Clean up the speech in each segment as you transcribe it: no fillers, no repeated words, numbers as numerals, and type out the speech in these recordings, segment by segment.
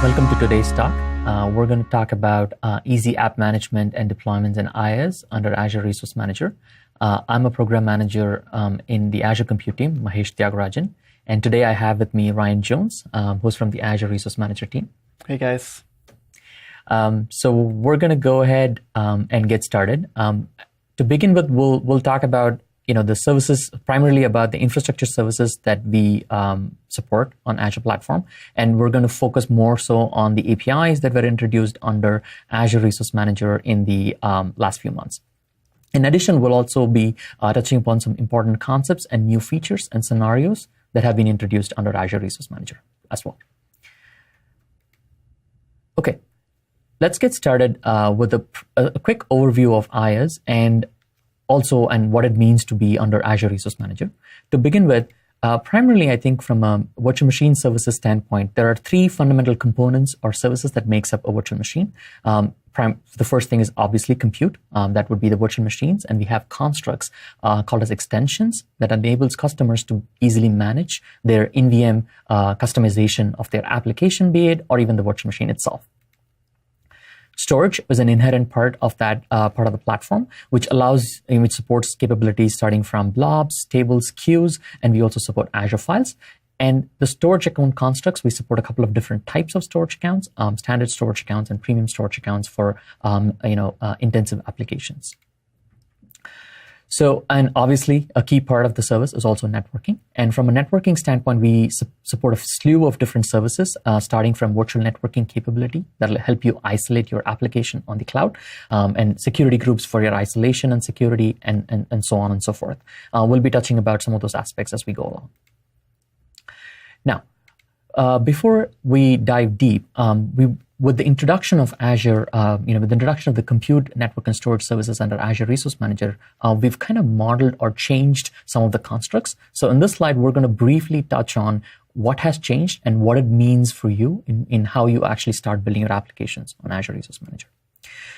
Welcome to today's talk. We're going to talk about easy app management and deployments in IaaS under Azure Resource Manager. I'm a program manager in the Azure Compute team, Mahesh Tyagarajan. And today I have with me Ryan Jones, who's from the Azure Resource Manager team. Hey, guys. So we're going to go ahead and get started. To begin with, we'll talk about the services, primarily about the infrastructure services that we support on Azure platform. And we're going to focus more so on the APIs that were introduced under Azure Resource Manager in the last few months. In addition, we'll also be touching upon some important concepts and new features and scenarios that have been introduced under Azure Resource Manager as well. Okay, let's get started with a quick overview of IaaS and what it means to be under Azure Resource Manager. To begin with, primarily, I think from a virtual machine services standpoint, there are three fundamental components or services that makes up a virtual machine. The first thing is obviously compute. That would be the virtual machines. And we have constructs called as extensions that enables customers to easily manage their in-VM customization of their application, be it, or even the virtual machine itself. Storage is an inherent part of that part of the platform, which supports capabilities starting from blobs, tables, queues, and we also support Azure Files. And the storage account constructs, we support a couple of different types of storage accounts, standard storage accounts and premium storage accounts for intensive applications. So, and obviously, a key part of the service is also networking. And from a networking standpoint, we support a slew of different services, starting from virtual networking capability that will help you isolate your application on the cloud, and security groups for your isolation and security, and so on and so forth. We'll be touching about some of those aspects as we go along. Now, before we dive deep, with the introduction of Azure, with the introduction of the compute, network, and storage services under Azure Resource Manager, we've kind of modeled or changed some of the constructs. So in this slide, we're going to briefly touch on what has changed and what it means for you in how you actually start building your applications on Azure Resource Manager.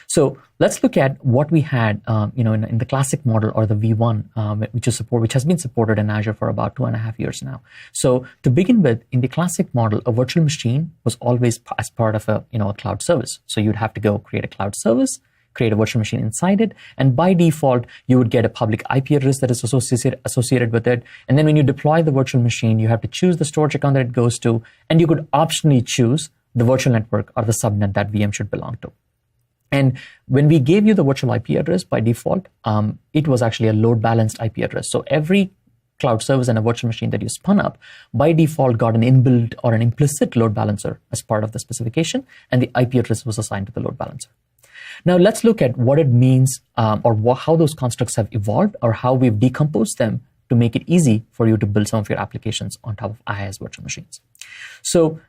So let's look at what we had, in the classic model or the V1, which has been supported in Azure for about 2.5 years now. So to begin with, in the classic model, a virtual machine was always as part of a cloud service. So you'd have to go create a cloud service, create a virtual machine inside it, and by default, you would get a public IP address that is associated with it. And then when you deploy the virtual machine, you have to choose the storage account that it goes to, and you could optionally choose the virtual network or the subnet that VM should belong to. And when we gave you the virtual IP address by default, it was actually a load balanced IP address. So every cloud service and a virtual machine that you spun up by default got an inbuilt or an implicit load balancer as part of the specification, and the IP address was assigned to the load balancer. Now let's look at what it means how those constructs have evolved or how we've decomposed them to make it easy for you to build some of your applications on top of IaaS virtual machines. So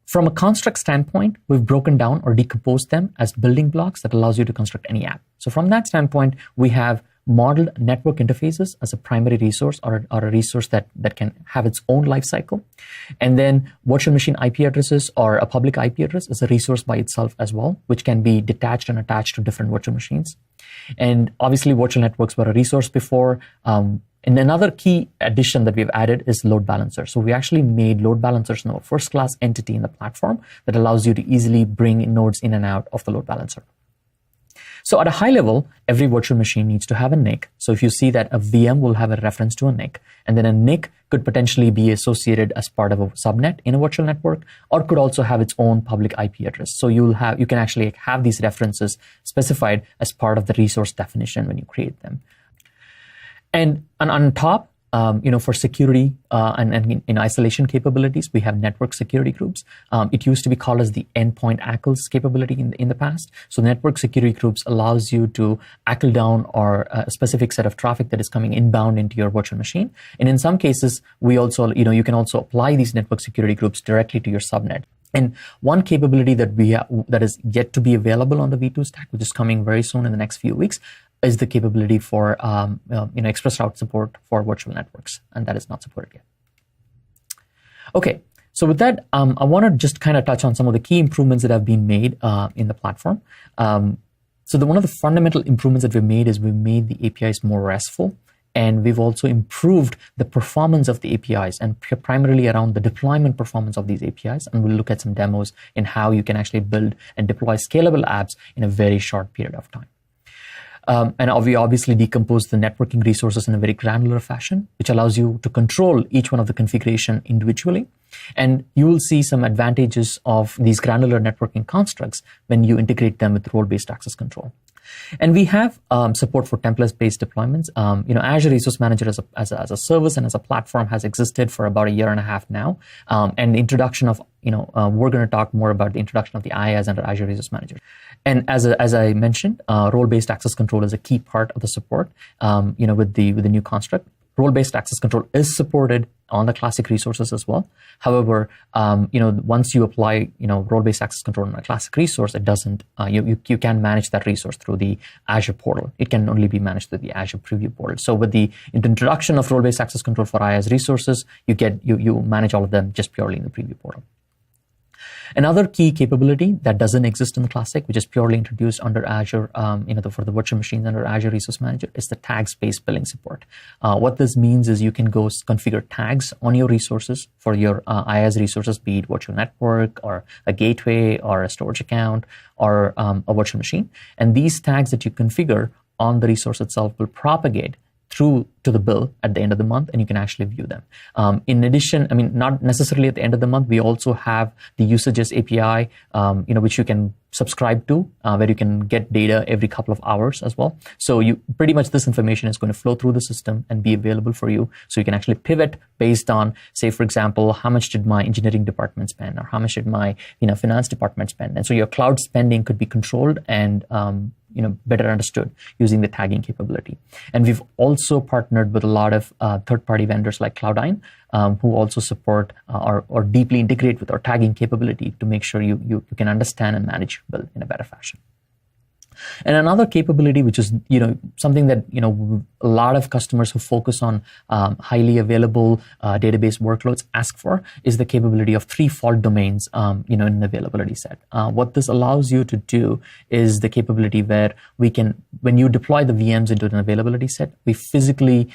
from a construct standpoint, we've broken down or decomposed them as building blocks that allows you to construct any app. So from that standpoint, we have modeled network interfaces as a primary resource or a resource that can have its own life cycle. And then virtual machine IP addresses or a public IP address is a resource by itself as well, which can be detached and attached to different virtual machines. And obviously, virtual networks were a resource before. And another key addition that we've added is load balancer. So we actually made load balancers now a first-class entity in the platform that allows you to easily bring nodes in and out of the load balancer. So at a high level, every virtual machine needs to have a NIC. So if you see that a VM will have a reference to a NIC, and then a NIC could potentially be associated as part of a subnet in a virtual network, or could also have its own public IP address. So you can actually have these references specified as part of the resource definition when you create them. And on top, for security and in isolation capabilities, we have network security groups. It used to be called as the endpoint ACLs capability in the past. So network security groups allows you to ACL down or a specific set of traffic that is coming inbound into your virtual machine. And in some cases, we also, you can also apply these network security groups directly to your subnet. And one capability that is yet to be available on the V2 stack, which is coming very soon in the next few weeks, is the capability for express route support for virtual networks, and that is not supported yet. Okay, so with that, I want to just kind of touch on some of the key improvements that have been made in the platform. So one of the fundamental improvements that we've made is we've made the APIs more RESTful And we've also improved the performance of the APIs and primarily around the deployment performance of these APIs. And we'll look at some demos in how you can actually build and deploy scalable apps in a very short period of time. And we obviously decompose the networking resources in a very granular fashion, which allows you to control each one of the configuration individually. And you will see some advantages of these granular networking constructs when you integrate them with role-based access control. And we have support for template-based deployments. Azure Resource Manager as a service and as a platform has existed for about a year and a half now. And the introduction of, we're going to talk more about the introduction of the IaaS under Azure Resource Manager. And as I mentioned, role-based access control is a key part of the support. With the new construct, role-based access control is supported on the classic resources as well. However, once you apply, role-based access control on a classic resource, it doesn't. You can manage that resource through the Azure portal. It can only be managed through the Azure Preview portal. So with the introduction of role-based access control for IaaS resources, you manage all of them just purely in the Preview portal. Another key capability that doesn't exist in the Classic, which is purely introduced under Azure, for the virtual machines under Azure Resource Manager, is the tags-based billing support. What this means is you can go configure tags on your resources for your IaaS resources, be it virtual network or a gateway or a storage account or a virtual machine. And these tags that you configure on the resource itself will propagate through to the bill at the end of the month, and you can actually view them. In addition, not necessarily at the end of the month, we also have the usages API, which you can subscribe to, where you can get data every couple of hours as well. So pretty much this information is going to flow through the system and be available for you. So you can actually pivot based on, say, for example, how much did my engineering department spend, or how much did my finance department spend? And so your cloud spending could be controlled and better understood using the tagging capability. And we've also partnered with a lot of third-party vendors like Cloudine, who also support or deeply integrate with our tagging capability to make sure you can understand and manage your bill in a better fashion. And another capability, which is something that a lot of customers who focus on highly available database workloads ask for, is the capability of 3 fault domains in an availability set. What this allows you to do is the capability where when you deploy the VMs into an availability set, we physically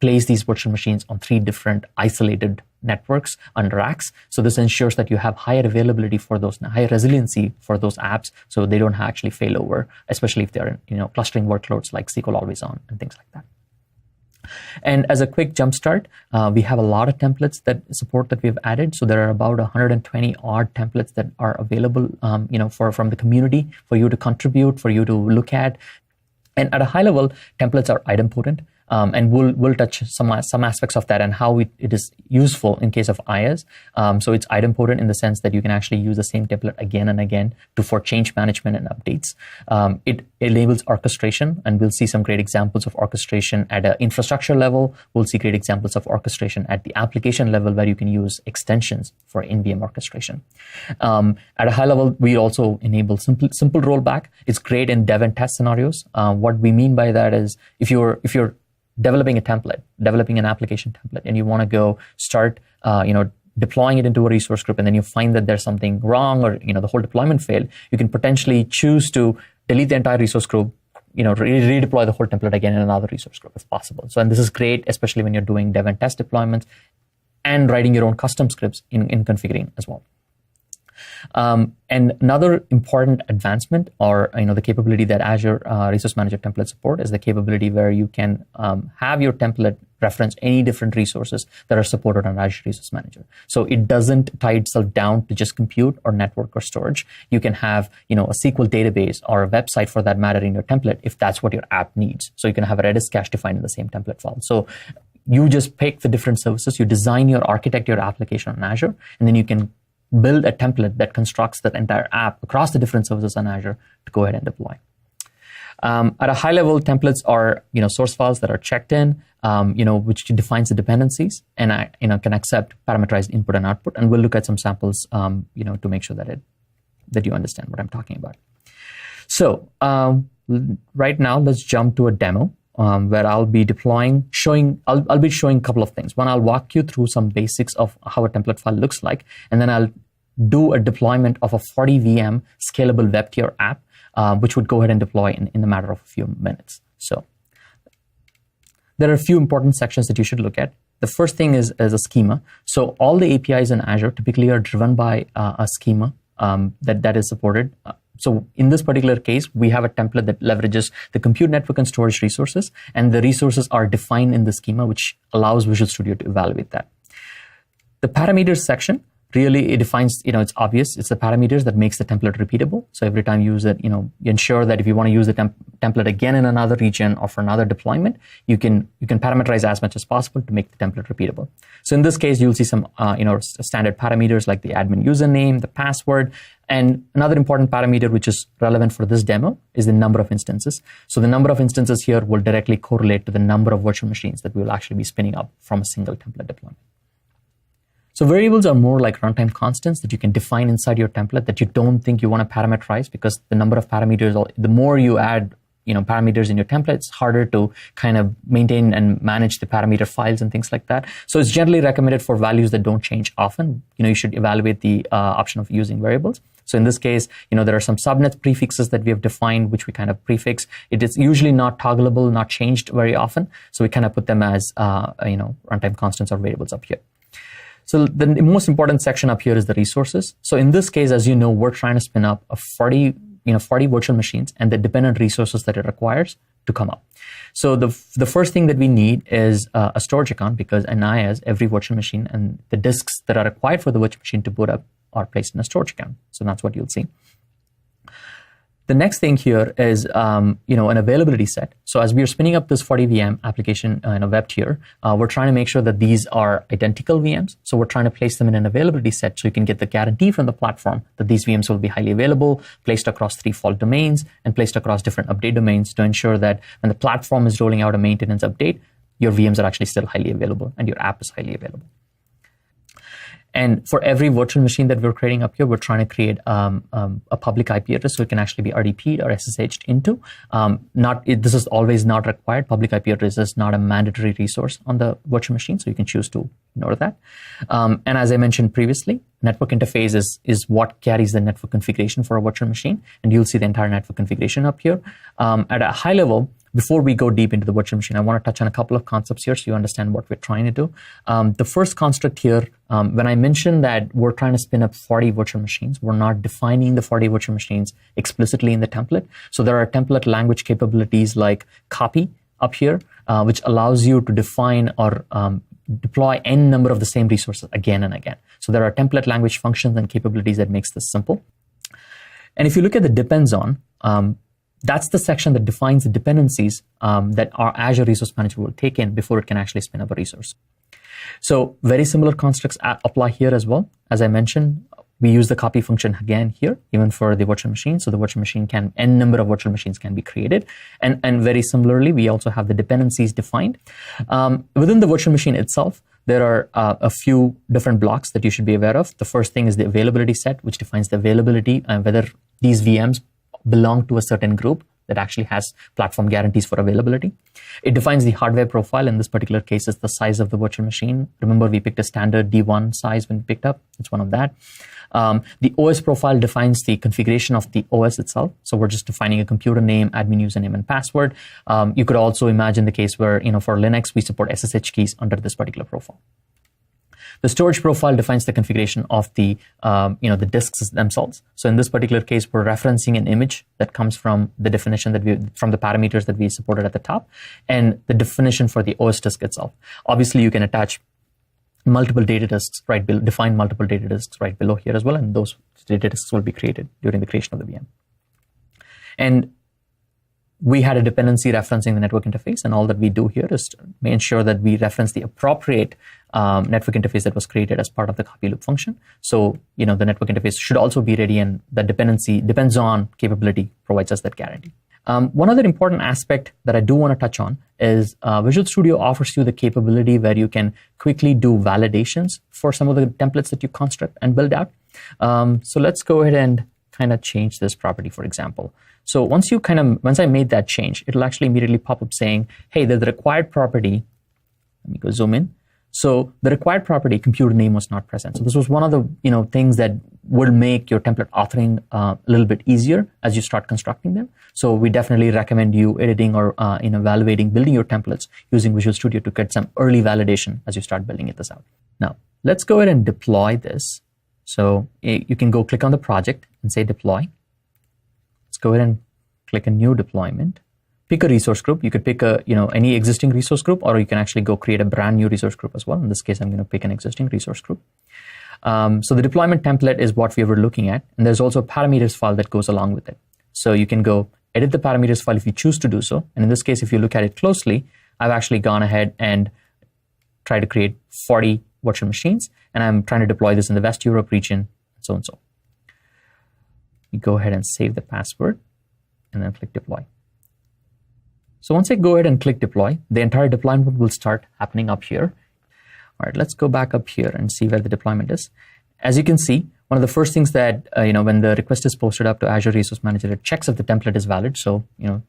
place these virtual machines on 3 different isolated networks under racks. So this ensures that you have higher availability for those, higher resiliency for those apps, so they don't actually fail over, especially if they're clustering workloads like SQL Always On and things like that. And as a quick jumpstart, we have a lot of templates that we've added. So there are about 120 odd templates that are available, from the community for you to contribute, for you to look at. And at a high level, templates are idempotent. And we'll touch some aspects of that and how it is useful in case of IaaS. So it's idempotent in the sense that you can actually use the same template again and again for change management and updates. It enables orchestration, and we'll see some great examples of orchestration at an infrastructure level. We'll see great examples of orchestration at the application level, where you can use extensions for in-VM orchestration. At a high level, we also enable simple rollback. It's great in dev and test scenarios. What we mean by that is if you're developing an application template, and you want to go start, deploying it into a resource group, and then you find that there's something wrong, or the whole deployment failed, you can potentially choose to delete the entire resource group, redeploy the whole template again in another resource group if possible. So, and this is great, especially when you're doing dev and test deployments and writing your own custom scripts in configuring as well. And another important advancement, or the capability that Azure Resource Manager template support, is the capability where you can have your template reference any different resources that are supported on Azure Resource Manager. So it doesn't tie itself down to just compute or network or storage. You can have a SQL database or a website for that matter in your template if that's what your app needs. So you can have a Redis cache defined in the same template file. So you just pick the different services, you design your architect, your application on Azure, and then you can build a template that constructs that entire app across the different services on Azure to go ahead and deploy. At a high level, templates are source files that are checked in, which defines the dependencies, and can accept parameterized input and output. And we'll look at some samples, to make sure that you understand what I'm talking about. So right now, let's jump to a demo. Where I'll be showing a couple of things. One, I'll walk you through some basics of how a template file looks like, and then I'll do a deployment of a 40 VM scalable web tier app, which would go ahead and deploy in the matter of a few minutes. So there are a few important sections that you should look at. The first thing is a schema. So all the APIs in Azure typically are driven by a schema that is supported. So in this particular case, we have a template that leverages the compute, network, and storage resources, and the resources are defined in the schema, which allows Visual Studio to evaluate that. The parameters section, really, it defines, it's obvious. It's the parameters that makes the template repeatable. So every time you use it, you ensure that if you want to use the template again in another region or for another deployment, you can parameterize as much as possible to make the template repeatable. So in this case, you'll see some, standard parameters like the admin username, the password, and another important parameter which is relevant for this demo is the number of instances. So the number of instances here will directly correlate to the number of virtual machines that we will actually be spinning up from a single template deployment. So variables are more like runtime constants that you can define inside your template that you don't think you want to parameterize, because the number of parameters, the more you add parameters in your template, it's harder to kind of maintain and manage the parameter files and things like that. So it's generally recommended for values that don't change often. You should evaluate the option of using variables. So in this case, there are some subnet prefixes that we have defined, which we kind of prefix. It is usually not toggleable, not changed very often. So we kind of put them as, runtime constants or variables up here. So the most important section up here is the resources. So in this case, as you know, we're trying to spin up a 40 virtual machines and the dependent resources that it requires to come up. So the first thing that we need is a storage account, because NIAs, every virtual machine, and the disks that are required for the virtual machine to boot up are placed in a storage account. So that's what you'll see. The next thing here is, an availability set. So as we are spinning up this 40 VM application in a web tier, we're trying to make sure that these are identical VMs. So we're trying to place them in an availability set so you can get the guarantee from the platform that these VMs will be highly available, placed across 3 fault domains, and placed across different update domains to ensure that when the platform is rolling out a maintenance update, your VMs are actually still highly available and your app is highly available. And for every virtual machine that we're creating up here, we're trying to create a public IP address so it can actually be RDP'd or SSH'd into. This is always not required. Public IP address is not a mandatory resource on the virtual machine, so you can choose to ignore that. And as I mentioned previously, network interface is what carries the network configuration for a virtual machine, and you'll see the entire network configuration up here. At a high level, before we go deep into the virtual machine, I want to touch on a couple of concepts here so you understand what we're trying to do. The first construct here, when I mentioned that we're trying to spin up 40 virtual machines, we're not defining the 40 virtual machines explicitly in the template. So there are template language capabilities like copy up here, which allows you to define or deploy n number of the same resources again and again. So there are template language functions and capabilities that makes this simple. And if you look at the depends on, that's the section that defines the dependencies that our Azure Resource Manager will take in before it can actually spin up a resource. So very similar constructs apply here as well. As I mentioned, we use the copy function again here, even for the virtual machine. So the virtual machine n number of virtual machines can be created. And very similarly, we also have the dependencies defined. Within the virtual machine itself, there are a few different blocks that you should be aware of. The first thing is the availability set, which defines the availability and whether these VMs belong to a certain group that actually has platform guarantees for availability. It defines the hardware profile. In this particular case, it's the size of the virtual machine. Remember, we picked a standard D1 size when we picked up. It's one of that. The OS profile defines the configuration of the OS itself. So we're just defining a computer name, admin username, and password. You could also imagine the case where, for Linux, we support SSH keys under this particular profile. The storage profile defines the configuration of the disks themselves. So in this particular case, we're referencing an image that comes from the definition from the parameters that we supported at the top, and the definition for the OS disk itself. Obviously, you can attach multiple data disks right below, define multiple data disks right below here as well, and those data disks will be created during the creation of the VM. And we had a dependency referencing the network interface, and all that we do here is to ensure that we reference the appropriate network interface that was created as part of the copy loop function. So, the network interface should also be ready, and the dependency depends on capability provides us that guarantee. One other important aspect that I do want to touch on is Visual Studio offers you the capability where you can quickly do validations for some of the templates that you construct and build out. So let's go ahead and kind of change this property, for example. So once I made that change, it'll actually immediately pop up saying, hey, there's the required property. Let me go zoom in. So the required property, computer name, was not present. So this was one of the things that will make your template authoring a little bit easier as you start constructing them. So we definitely recommend you editing or evaluating, building your templates using Visual Studio to get some early validation as you start building this out. Now, let's go ahead and deploy this. So you can go click on the project and say deploy. Let's go ahead and click a new deployment. Pick a resource group. You could pick any existing resource group, or you can actually go create a brand new resource group as well. In this case, I'm going to pick an existing resource group. So the deployment template is what we were looking at. And there's also a parameters file that goes along with it. So you can go edit the parameters file if you choose to do so. And in this case, if you look at it closely, I've actually gone ahead and tried to create 40 virtual machines. And I'm trying to deploy this in the West Europe region, and so and so. You go ahead and save the password and then click deploy. So once I go ahead and click deploy, the entire deployment will start happening up here. All right, let's go back up here and see where the deployment is. As you can see, one of the first things that, when the request is posted up to Azure Resource Manager, it checks if the template is valid. So,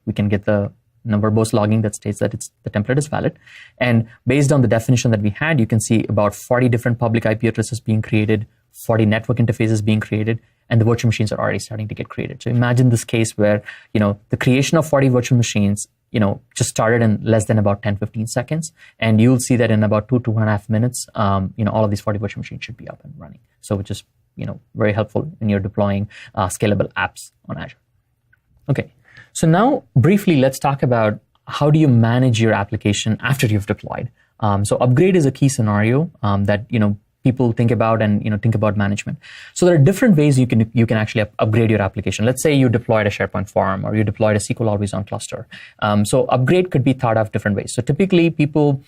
we can get the verbose logging that states that the template is valid. And based on the definition that we had, you can see about 40 different public IP addresses being created, 40 network interfaces being created, and the virtual machines are already starting to get created. So imagine this case where, the creation of 40 virtual machines, just started in less than about 10-15 seconds. And you'll see that in about 2.5 minutes, all of these 40 virtual machines should be up and running. So which is, very helpful when you're deploying scalable apps on Azure. Okay, so now briefly, let's talk about how do you manage your application after you've deployed. So upgrade is a key scenario that, people think about and think about management. So there are different ways you can actually upgrade your application. Let's say you deployed a SharePoint farm or you deployed a SQL Always On cluster. So upgrade could be thought of different ways. So typically people,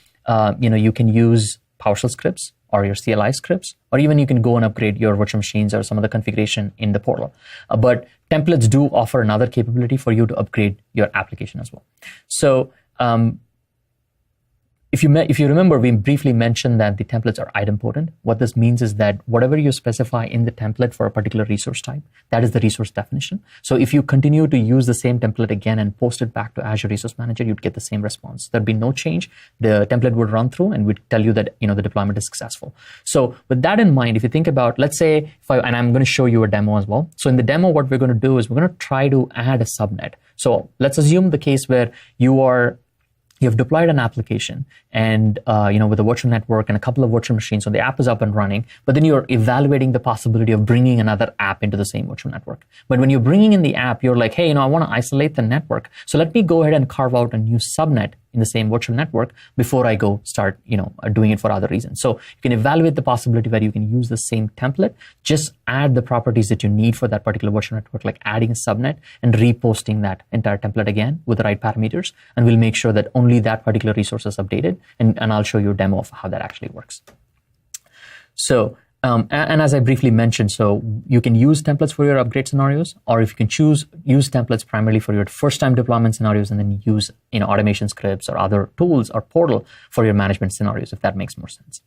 you can use PowerShell scripts or your CLI scripts, or even you can go and upgrade your virtual machines or some of the configuration in the portal. But templates do offer another capability for you to upgrade your application as well. So if you remember, we briefly mentioned that the templates are idempotent. What this means is that whatever you specify in the template for a particular resource type, that is the resource definition. So if you continue to use the same template again and post it back to Azure Resource Manager, you'd get the same response. There'd be no change. The template would run through and would tell you that the deployment is successful. So with that in mind, if you think about, let's say, and I'm going to show you a demo as well. So in the demo, what we're going to do is we're going to try to add a subnet. So let's assume the case where you've deployed an application and, with a virtual network and a couple of virtual machines, so the app is up and running, but then you're evaluating the possibility of bringing another app into the same virtual network. But when you're bringing in the app, you're like, hey, I want to isolate the network. So let me go ahead and carve out a new subnet in the same virtual network before I go start, doing it for other reasons. So you can evaluate the possibility where you can use the same template, just add the properties that you need for that particular virtual network, like adding a subnet and reposting that entire template again with the right parameters. And we'll make sure that only that particular resource is updated. And I'll show you a demo of how that actually works. So, and as I briefly mentioned, so you can use templates for your upgrade scenarios, or if you can use templates primarily for your first-time deployment scenarios, and then use automation scripts or other tools or portal for your management scenarios, if that makes more sense.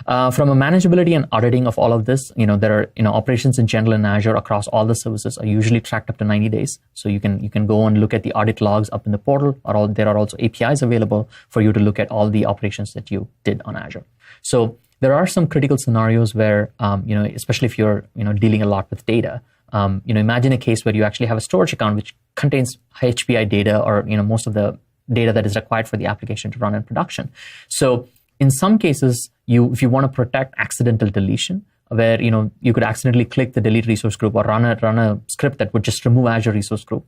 From a manageability and auditing of all of this, there are operations in general in Azure across all the services are usually tracked up to 90 days. So you can go and look at the audit logs up in the portal, or there are also APIs available for you to look at all the operations that you did on Azure. So there are some critical scenarios where, especially if you're, dealing a lot with data, imagine a case where you actually have a storage account which contains HPI data or, most of the data that is required for the application to run in production. So in some cases, if you want to protect accidental deletion, where you could accidentally click the delete resource group or run a script that would just remove Azure Resource Group,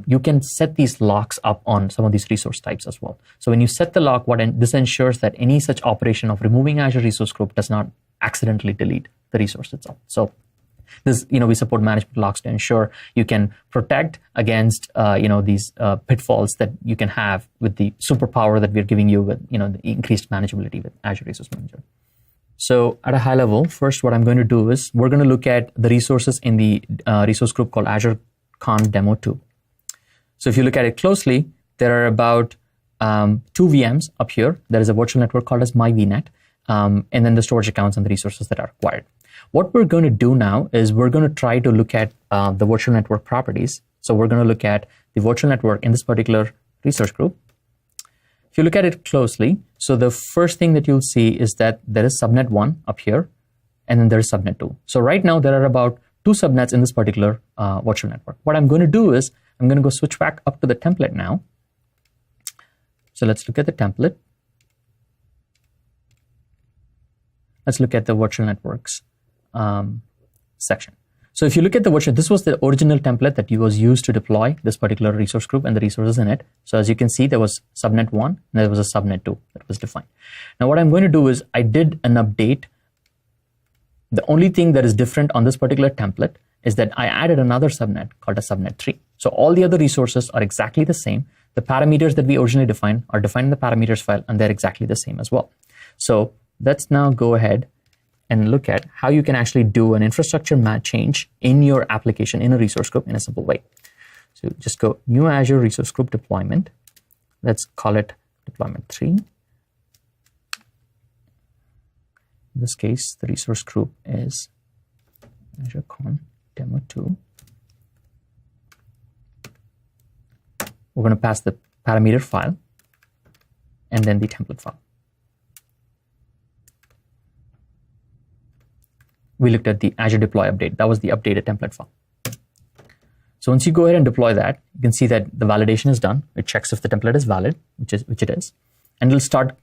you can set these locks up on some of these resource types as well. So when you set the lock, this ensures that any such operation of removing Azure Resource Group does not accidentally delete the resource itself. So this, we support management locks to ensure you can protect against, these pitfalls that you can have with the superpower that we're giving you with, the increased manageability with Azure Resource Manager. So at a high level, first, what I'm going to do is we're going to look at the resources in the resource group called AzureCon Demo 2. So if you look at it closely, there are about 2 VMs up here. There is a virtual network called as MyVNet, and then the storage accounts and the resources that are required. What we're going to do now is we're going to try to look at the virtual network properties. So we're going to look at the virtual network in this particular resource group. if you look at it closely, so the first thing that you'll see is that there is subnet 1 up here, and then there is subnet 2. So right now there are about 2 subnets in this particular virtual network. What I'm going to do is I'm going to go switch back up to the template now. So let's look at the template. Let's look at the virtual networks section. So if you look at the virtual, this was the original template that was used to deploy this particular resource group and the resources in it. So as you can see, there was subnet 1 and there was a subnet 2 that was defined. Now what I'm going to do is I did an update. The only thing that is different on this particular template is that I added another subnet called a subnet 3. So all the other resources are exactly the same. The parameters that we originally defined are defined in the parameters file, and they're exactly the same as well. So let's now go ahead and look at how you can actually do an infrastructure change in your application in a resource group in a simple way. So just go new Azure Resource Group deployment. Let's call it deployment 3. In this case, the resource group is AzureCon demo 2. We're going to pass the parameter file and then the template file. We looked at the Azure deploy update. That was the updated template file. So once you go ahead and deploy that, you can see that the validation is done. It checks if the template is valid, which it is, and it'll start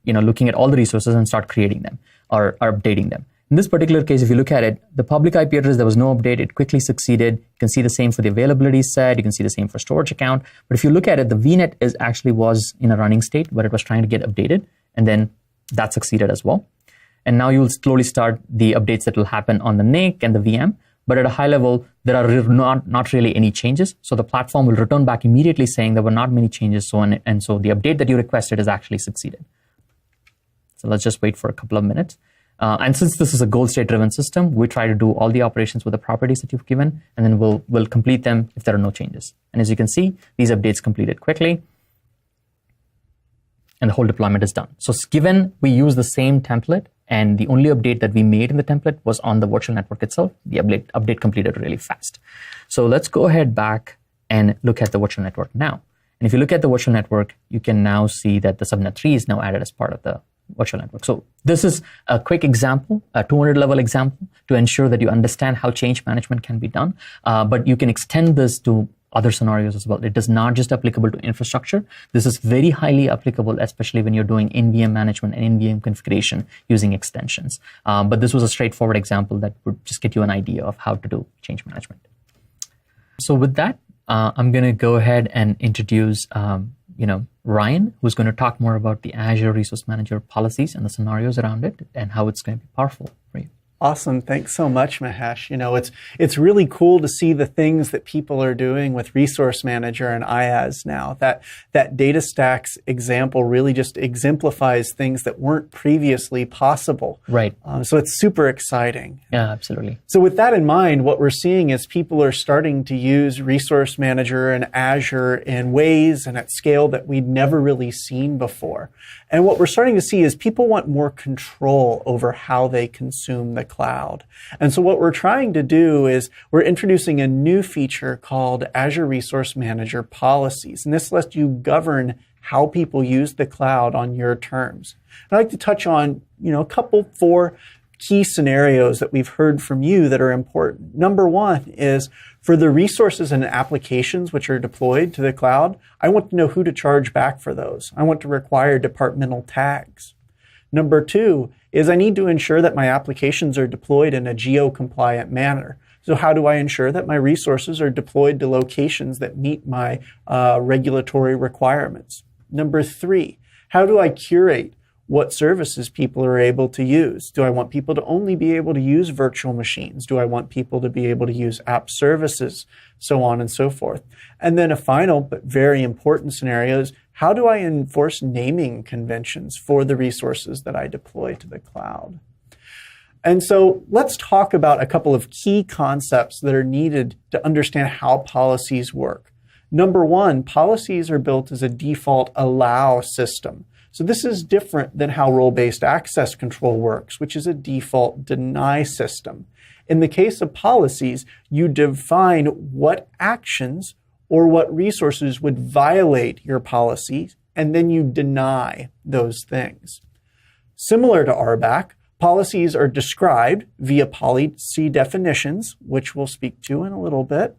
looking at all the resources and start creating them or updating them. In this particular case, if you look at it, the public IP address, there was no update. It quickly succeeded. You can see the same for the availability set. You can see the same for storage account. But if you look at it, the VNet was in a running state where it was trying to get updated, and then that succeeded as well. And now you'll slowly start the updates that will happen on the NIC and the VM. But at a high level, there are not really any changes. So the platform will return back immediately saying there were not many changes. So the update that you requested has actually succeeded. So let's just wait for a couple of minutes. And since this is a goal state driven system, we try to do all the operations with the properties that you've given, and then we'll complete them if there are no changes. And as you can see, these updates completed quickly, and the whole deployment is done. So given we use the same template, and the only update that we made in the template was on the virtual network itself, the update completed really fast. So let's go ahead back and look at the virtual network now. And if you look at the virtual network, you can now see that the subnet 3 is now added as part of the virtual network. So this is a quick example, a 200-level example to ensure that you understand how change management can be done. But you can extend this to other scenarios as well. It is not just applicable to infrastructure. This is very highly applicable, especially when you're doing in-VM management and in-VM configuration using extensions. But this was a straightforward example that would just get you an idea of how to do change management. So with that, I'm going to go ahead and introduce Ryan, who's going to talk more about the Azure Resource Manager policies and the scenarios around it and how it's going to be powerful for you. Awesome. Thanks so much, Mahesh. It's really cool to see the things that people are doing with Resource Manager and IaaS now. That data stacks example really just exemplifies things that weren't previously possible. Right. So it's super exciting. Yeah, absolutely. So with that in mind, what we're seeing is people are starting to use Resource Manager and Azure in ways and at scale that we'd never really seen before. And what we're starting to see is people want more control over how they consume the cloud. And so what we're trying to do is we're introducing a new feature called Azure Resource Manager policies. And this lets you govern how people use the cloud on your terms. I'd like to touch on, a four key scenarios that we've heard from you that are important. Number one is for the resources and applications which are deployed to the cloud, I want to know who to charge back for those. I want to require departmental tags. Number two is I need to ensure that my applications are deployed in a geo-compliant manner. So how do I ensure that my resources are deployed to locations that meet my regulatory requirements? Number three, how do I curate what services people are able to use? Do I want people to only be able to use virtual machines? Do I want people to be able to use app services? So on and so forth. And then a final but very important scenario is how do I enforce naming conventions for the resources that I deploy to the cloud? And so let's talk about a couple of key concepts that are needed to understand how policies work. Number one, policies are built as a default allow system. So this is different than how role-based access control works, which is a default deny system. In the case of policies, you define what actions or what resources would violate your policies, and then you deny those things. Similar to RBAC, policies are described via policy definitions, which we'll speak to in a little bit,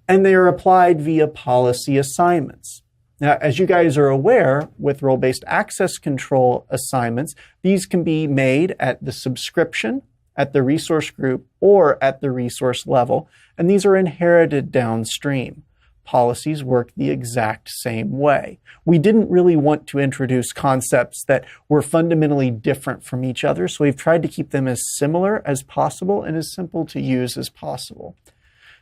and they are applied via policy assignments. Now, as you guys are aware, with role-based access control assignments, these can be made at the subscription, at the resource group, or at the resource level, and these are inherited downstream. Policies work the exact same way. We didn't really want to introduce concepts that were fundamentally different from each other, so we've tried to keep them as similar as possible and as simple to use as possible.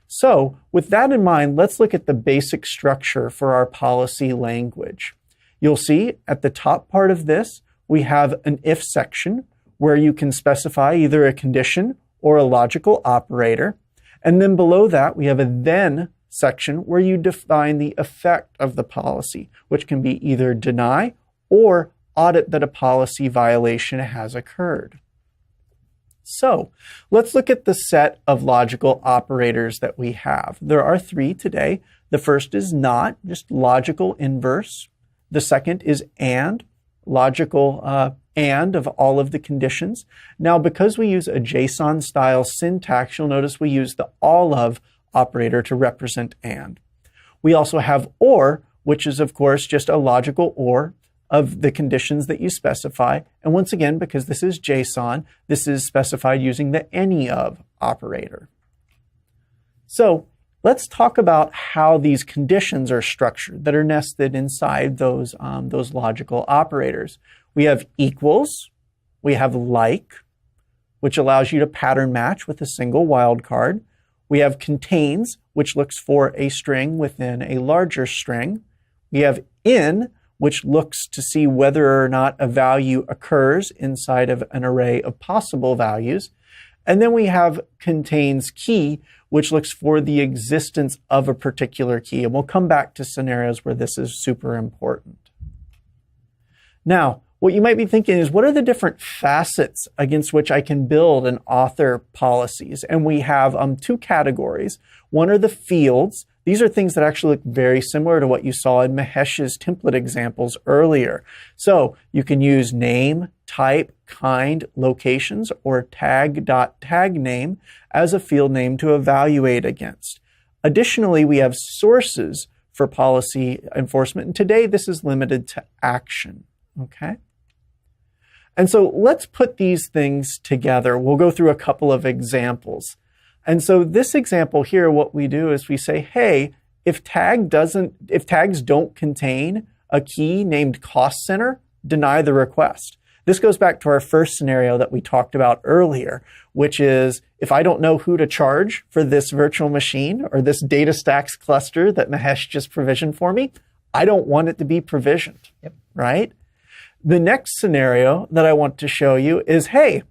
So, with that in mind, let's look at the basic structure for our policy language. You'll see at the top part of this, we have an if section where you can specify either a condition or a logical operator. And then below that, we have a then section where you define the effect of the policy, which can be either deny or audit that a policy violation has occurred. So let's look at the set of logical operators that we have. There are 3 today. The first is not, just logical inverse. The second is and, logical and of all of the conditions. Now, because we use a JSON style syntax, you'll notice we use the all of operator to represent and. We also have or, which is of course just a logical or of the conditions that you specify. And once again, because this is JSON, this is specified using the any of operator. So let's talk about how these conditions are structured that are nested inside those logical operators. We have equals, we have like, which allows you to pattern match with a single wildcard. We have contains, which looks for a string within a larger string. We have in, which looks to see whether or not a value occurs inside of an array of possible values. And then we have contains key, which looks for the existence of a particular key. And we'll come back to scenarios where this is super important. Now, what you might be thinking is, what are the different facets against which I can build and author policies? And we have 2 categories. One are the fields. These are things that actually look very similar to what you saw in Mahesh's template examples earlier. So you can use name, type, kind, locations, or tag.tagname as a field name to evaluate against. Additionally, we have sources for policy enforcement. And today, this is limited to action. Okay? And so let's put these things together. We'll go through a couple of examples. And so this example here, what we do is we say, hey, if tags don't contain a key named cost center, deny the request. This goes back to our first scenario that we talked about earlier, which is if I don't know who to charge for this virtual machine or this DataStax cluster that Mahesh just provisioned for me, I don't want it to be provisioned, right? The next scenario that I want to show you is, hey,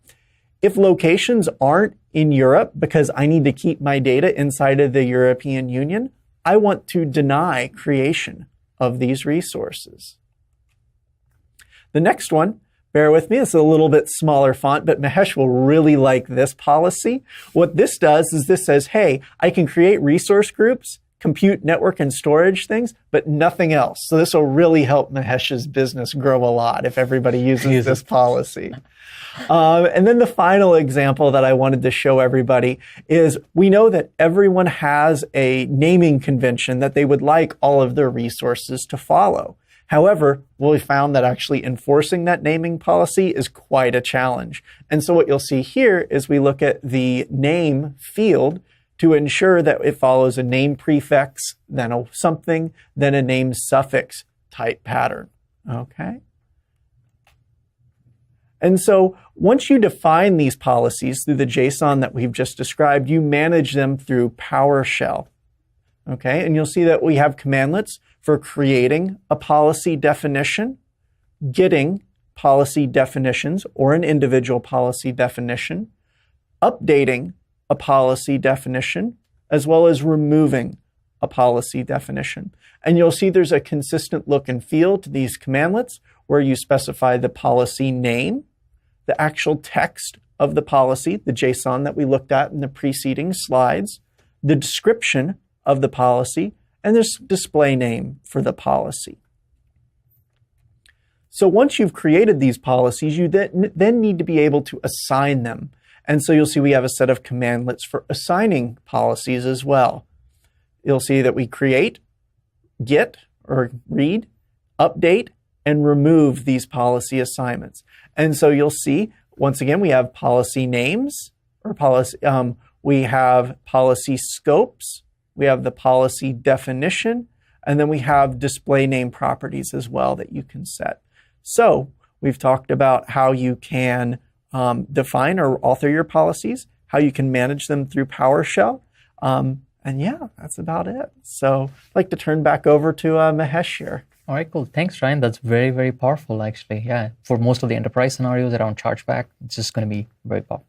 if locations aren't in Europe because I need to keep my data inside of the European Union, I want to deny creation of these resources. The next one, bear with me, it's a little bit smaller font, but Mahesh will really like this policy. What this does is this says, hey, I can create resource groups, compute, network, and storage things, but nothing else. So this will really help Mahesh's business grow a lot if everybody uses this policy. And then the final example that I wanted to show everybody is we know that everyone has a naming convention that they would like all of their resources to follow. However, we found that actually enforcing that naming policy is quite a challenge. And so what you'll see here is we look at the name field to ensure that it follows a name prefix, then a something, then a name suffix type pattern, okay? And so once you define these policies through the JSON that we've just described, you manage them through PowerShell, okay? And you'll see that we have commandlets for creating a policy definition, getting policy definitions or an individual policy definition, updating a policy definition, as well as removing a policy definition. And you'll see there's a consistent look and feel to these commandlets where you specify the policy name, the actual text of the policy, the JSON that we looked at in the preceding slides, the description of the policy, and this display name for the policy. So once you've created these policies, you then need to be able to assign them. And so you'll see we have a set of commandlets for assigning policies as well. You'll see that we create, get or read, update, and remove these policy assignments. And so you'll see, once again, we have policy names, or policy. We have policy scopes, we have the policy definition, and then we have display name properties as well that you can set. So we've talked about how you can define or author your policies, how you can manage them through PowerShell. And yeah, that's about it. So I'd like to turn back over to Mahesh here. All right, cool. Thanks, Ryan. That's very, very powerful, actually. Yeah, for most of the enterprise scenarios around chargeback, it's just going to be very powerful.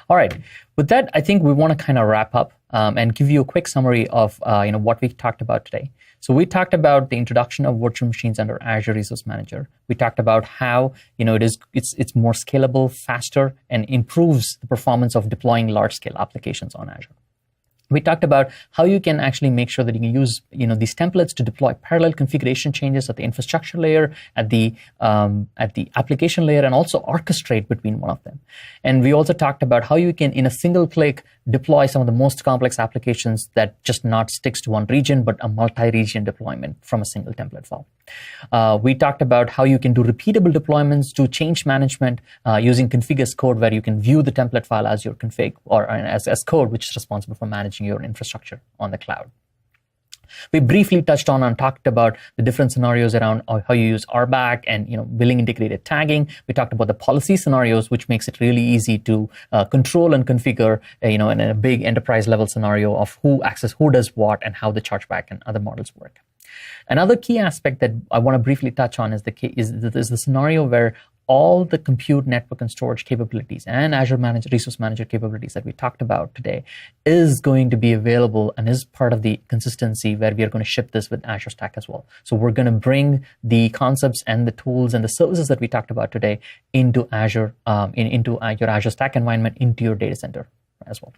All right. With that, I think we want to kind of wrap up and give you a quick summary of what we talked about today. So we talked about the introduction of virtual machines under Azure Resource Manager. We talked about how it's more scalable, faster, and improves the performance of deploying large-scale applications on Azure. We talked about how you can actually make sure that you can use these templates to deploy parallel configuration changes at the infrastructure layer, at the application layer, and also orchestrate between one of them. And we also talked about how you can, in a single click, deploy some of the most complex applications that just not sticks to one region, but a multi-region deployment from a single template file. We talked about how you can do repeatable deployments, do change management using config as code, where you can view the template file as your config or as code, which is responsible for managing your infrastructure on the cloud. We briefly touched on and talked about the different scenarios around how you use RBAC and billing integrated tagging. We talked about the policy scenarios, which makes it really easy to control and configure, in a big enterprise level scenario of who does what, and how the chargeback and other models work. Another key aspect that I want to briefly touch on is the scenario where all the compute, network, and storage capabilities and Azure Resource Manager capabilities that we talked about today is going to be available and is part of the consistency where we are going to ship this with Azure Stack as well. So we're going to bring the concepts and the tools and the services that we talked about today into Azure, into your Azure Stack environment, into your data center as well.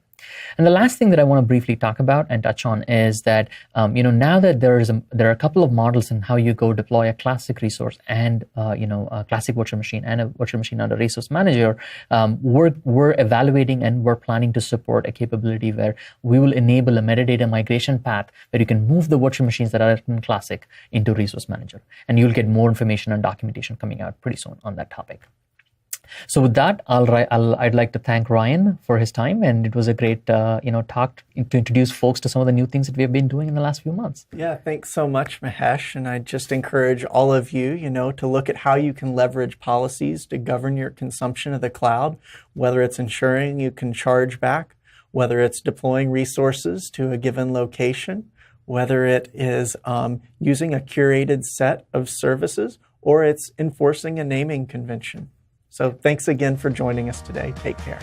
And the last thing that I want to briefly talk about and touch on is that now that there are a couple of models in how you go deploy a classic resource and a classic virtual machine and a virtual machine under Resource Manager, we're evaluating and we're planning to support a capability where we will enable a metadata migration path where you can move the virtual machines that are in classic into Resource Manager, and you'll get more information and documentation coming out pretty soon on that topic. So with that, I'd like to thank Ryan for his time, and it was a great talk to introduce folks to some of the new things that we have been doing in the last few months. Yeah, thanks so much, Mahesh. And I just encourage all of you, to look at how you can leverage policies to govern your consumption of the cloud, whether it's ensuring you can charge back, whether it's deploying resources to a given location, whether it is using a curated set of services, or it's enforcing a naming convention. So thanks again for joining us today. Take care.